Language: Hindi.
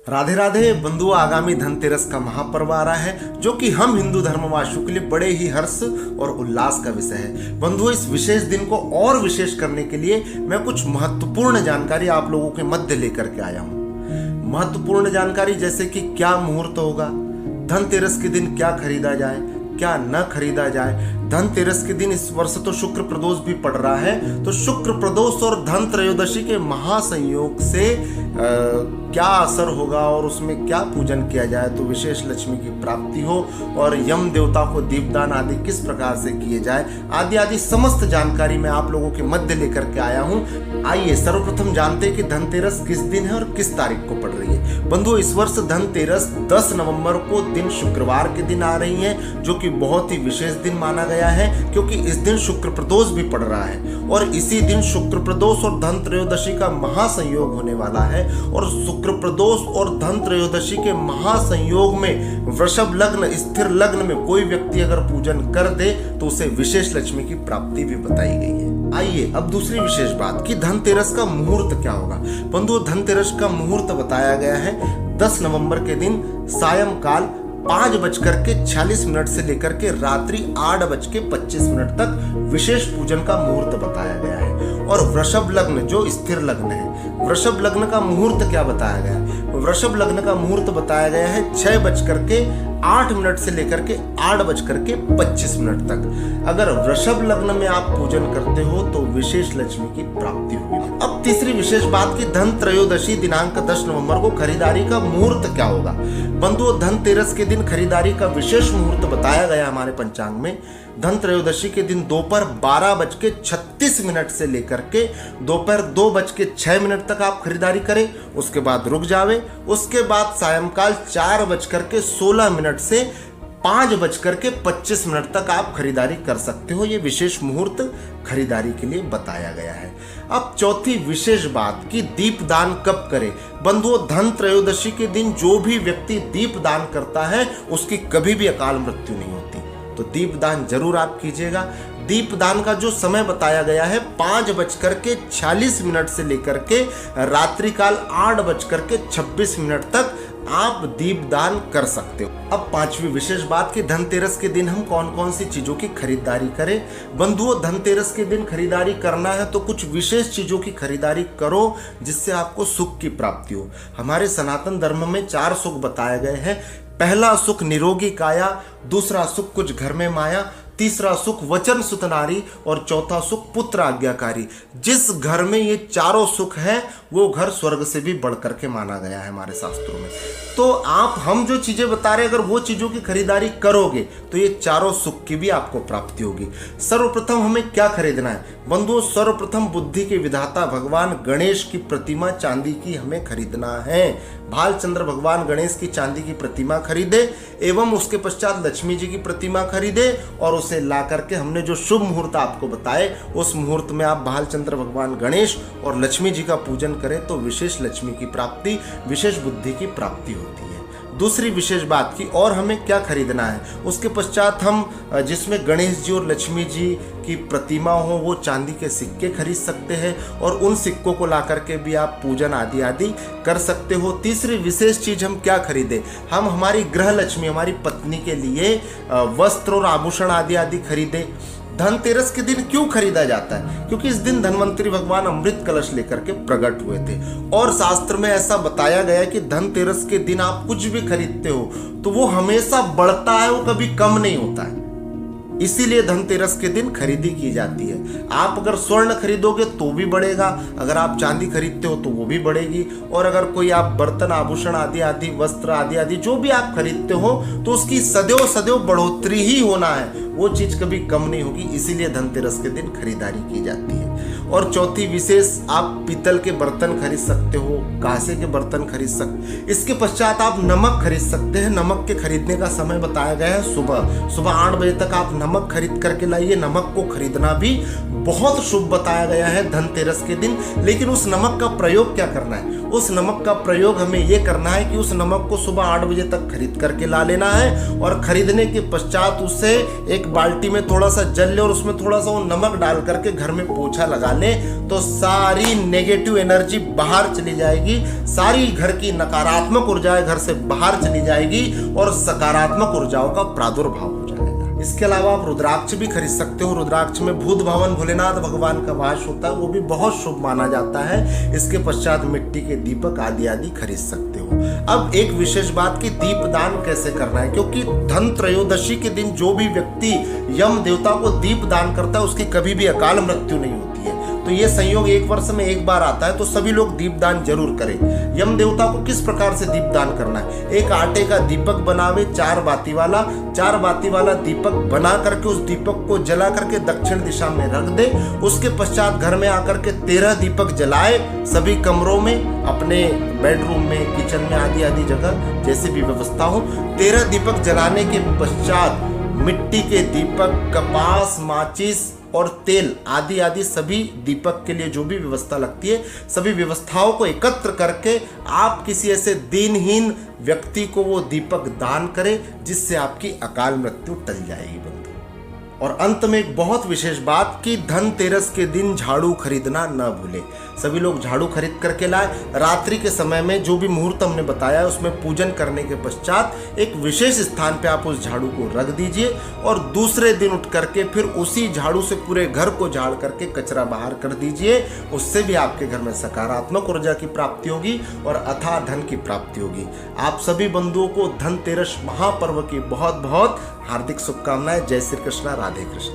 राधे राधे बंधुओं, आगामी धनतेरस का महापर्व आ रहा है जो कि हम हिंदू धर्मवासियों के लिए बड़े ही हर्ष और उल्लास का विषय है। बंधुओं, इस विशेष दिन को और विशेष करने के लिए मैं कुछ महत्वपूर्ण जानकारी आप लोगों के मध्य लेकर के आया हूँ। महत्वपूर्ण जानकारी जैसे कि क्या मुहूर्त होगा, धनतेरस के दिन क्या खरीदा जाए, क्या न खरीदा जाए। धनतेरस के दिन इस वर्ष तो शुक्र प्रदोष भी पड़ रहा है, तो शुक्र प्रदोष और धन त्रयोदशी के महासंयोग से क्या असर होगा और उसमें क्या पूजन किया जाए तो विशेष लक्ष्मी की प्राप्ति हो, और यम देवता को दीपदान आदि किस प्रकार से किए जाए, आदि आदि समस्त जानकारी मैं आप लोगों के मध्य लेकर के आया हूँ। आइए सर्वप्रथम जानते हैं कि धनतेरस किस दिन है और किस तारीख को पड़ रही है। बंधुओं, इस वर्ष धनतेरस 10 नवंबर को दिन शुक्रवार के दिन आ रही है, जो कि बहुत ही विशेष दिन माना गया है क्योंकि इस दिन शुक्र प्रदोष भी पड़ रहा है और इसी दिन शुक्र प्रदोष और धन त्रयोदशी का महासंयोग होने वाला है। और शुक्र प्रदोष और धन त्रयोदशी के महासंयोग में वृषभ लग्न, स्थिर लग्न में कोई व्यक्ति अगर पूजन कर दे तो उसे विशेष लक्ष्मी की प्राप्ति भी बताई गई है। आइए अब दूसरी विशेष बात कि धनतेरस का मुहूर्त क्या होगा। बंधुओं, धनतेरस का मुहूर्त बताया गया है 10 नवंबर के दिन सायंकाल 5:46 से लेकर के रात्रि 8:25 तक विशेष पूजन का मुहूर्त बताया गया है। और वृषभ लग्न जो स्थिर लग्न है, वृषभ लग्न का मुहूर्त क्या बताया गया है? वृषभ लग्न का मुहूर्त बताया गया है 6:08 से लेकर के 8:25 तक। अगर वृषभ लग्न में आप पूजन करते हो तो विशेष लक्ष्मी की प्राप्ति होगी। अब तीसरी विशेष बात कि धन त्रयोदशी दिनांक 10 नवंबर को खरीदारी का मुहूर्त क्या होगा। बंधुओं, धनतेरस के दिन खरीदारी का विशेष मुहूर्त बताया गया हमारे पंचांग में। धन त्रयोदशी के दिन दोपहर 12:36 से लेकर के दोपहर 2:06 तक आप खरीदारी करें, उसके बाद रुक जावे। उसके बाद सायंकाल 4:16 से 5:25 तक आप खरीदारी कर सकते हो। ये विशेष मुहूर्त खरीदारी के लिए बताया गया है। अब चौथी विशेष बात कि दीपदान कब करें। बंधुओं, धन त्रयोदशी के दिन जो भी व्यक्ति दीपदान करता है उसकी कभी भी अकाल मृत्यु नहीं होती, तो दीपदान जरूर आप कीजिएगा। दीपदान का जो समय बताया गया है 5:46 से लेकर के रात्रिकाल 8:26 तक आप दीपदान कर सकते हो। अब पांचवी विशेष बात कि धनतेरस के दिन हम कौन कौन सी चीजों की खरीदारी करें। बंधुओं, धनतेरस के दिन खरीदारी करना है तो कुछ विशेष चीजों की खरीदारी करो जिससे आपको सुख की प्राप्ति हो। हमारे सनातन धर्म में 4 सुख बताए गए हैं। पहला सुख निरोगी काया, दूसरा सुख कुछ घर में माया, तीसरा सुख वचन सुत नारी और चौथा सुख पुत्र आज्ञाकारी। जिस घर में ये चारों सुख है वो घर स्वर्ग से भी बढ़कर के माना गया है हमारे शास्त्रों में। तो हम जो चीजें बता रहे हैं अगर वो चीजों की खरीदारी करोगे तो ये चारों सुख की भी आपको प्राप्ति होगी। सर्वप्रथम हमें क्या खरीदना है। बंधुओं, सर्वप्रथम बुद्धि के विधाता भगवान गणेश की प्रतिमा चांदी की हमें खरीदना है। भालचंद्र भगवान गणेश की चांदी की प्रतिमा खरीदे एवं उसके पश्चात लक्ष्मी जी की प्रतिमा खरीदे और उसे ला करके हमने जो शुभ मुहूर्त आपको बताए उस मुहूर्त में आप भालचंद्र भगवान गणेश और लक्ष्मी जी का पूजन करें तो विशेष लक्ष्मी की प्राप्ति, विशेष बुद्धि की प्राप्ति होती है। दूसरी विशेष बात की और हमें क्या खरीदना है। उसके पश्चात हम जिसमें गणेश जी और लक्ष्मी जी की प्रतिमा हो वो चांदी के सिक्के खरीद सकते हैं और उन सिक्कों को ला करके भी आप पूजन आदि आदि कर सकते हो। तीसरी विशेष चीज हम क्या खरीदें, हम हमारी गृह लक्ष्मी, हमारी पत्नी के लिए वस्त्र और आभूषण आदि आदि खरीदें। धनतेरस के दिन क्यों खरीदा जाता है? क्योंकि इस दिन धनवंतरी भगवान अमृत कलश लेकर के प्रकट हुए थे और शास्त्र में ऐसा बताया गया है कि धनतेरस के दिन आप कुछ भी खरीदते हो तो वो हमेशा बढ़ता है, वो कभी कम नहीं होता है। इसीलिए धनतेरस के दिन खरीदी की जाती है। आप अगर स्वर्ण खरीदोगे तो भी बढ़ेगा, अगर आप चांदी खरीदते हो तो वो भी बढ़ेगी, और अगर कोई आप बर्तन आभूषण आदि आदि वस्त्र आदि आदि जो भी आप खरीदते हो तो उसकी सदैव सदैव बढ़ोतरी ही होना है, वो चीज कभी कम नहीं होगी। इसीलिए धनतेरस के दिन खरीदारी की जाती है। और चौथी विशेष, आप पीतल के बर्तन खरीद सकते हो, कांसे के बर्तन खरीद सकते। इसके पश्चात आप नमक खरीद सकते हैं। नमक के खरीदने का समय बताया गया है सुबह 8 बजे तक आप नमक खरीद करके लाइए। नमक को खरीदना भी बहुत शुभ बताया गया है धनतेरस के दिन। लेकिन उस नमक का प्रयोग क्या करना है? उस नमक का प्रयोग हमें ये करना है कि उस नमक को सुबह 8 बजे तक खरीद करके ला लेना है और खरीदने के पश्चात उसे एक बाल्टी में थोड़ा सा जल ले और उसमें थोड़ा सा वो नमक डाल करके घर में पोछा लगा डालें तो सारी नेगेटिव एनर्जी बाहर चली जाएगी, सारी घर की नकारात्मक ऊर्जाएं घर से बाहर चली जाएगी और सकारात्मक ऊर्जाओं का प्रादुर्भाव हो जाएगा। इसके अलावा आप रुद्राक्ष भी खरीद सकते हो। रुद्राक्ष में भूत भवन भोलेनाथ भगवान का वास होता है, वो भी बहुत शुभ माना जाता है। इसके पश्चात मिट्टी के दीपक आदि आदि खरीद सकते हो। अब एक विशेष बात कि दीपदान कैसे करना है, क्योंकि धन त्रयोदशी के दिन जो भी व्यक्ति यम देवता को दीप दान करता है उसकी कभी भी अकाल मृत्यु नहीं होती है। तो ये संयोग एक वर्ष में एक बार आता है, तो सभी लोग दीपदान जरूर करें। यम देवता को किस प्रकार से दीपदान करना है, एक आटे का दीपक बनावे 4 बाती वाला दीपक बना करके उस दीपक को जला करके दक्षिण दिशा में रख दे। उसके पश्चात घर में आकर के 13 दीपक जलाए, सभी कमरों में, अपने बेडरूम में, किचन में, आदि आदि जगह जैसी भी व्यवस्था हो। 13 दीपक जलाने के पश्चात मिट्टी के दीपक, कपास, माचिस और तेल आदि आदि सभी दीपक के लिए जो भी व्यवस्था लगती है, सभी व्यवस्थाओं को एकत्र करके आप किसी ऐसे दीनहीन व्यक्ति को वो दीपक दान करें, जिससे आपकी अकाल मृत्यु टल जाएगी बंधु। और अंत में एक बहुत विशेष बात कि धनतेरस के दिन झाड़ू खरीदना न भूलें। सभी लोग झाड़ू खरीद करके लाए। रात्रि के समय में जो भी मुहूर्त हमने बताया है उसमें पूजन करने के पश्चात एक विशेष स्थान पे आप उस झाड़ू को रख दीजिए और दूसरे दिन उठ करके फिर उसी झाड़ू से पूरे घर को झाड़ करके कचरा बाहर कर दीजिए। उससे भी आपके घर में सकारात्मक ऊर्जा की प्राप्ति होगी और अथाह धन की प्राप्ति होगी। आप सभी बंधुओं को धनतेरस महापर्व की बहुत बहुत हार्दिक शुभकामनाएं। जय श्री कृष्णा, राधे कृष्ण।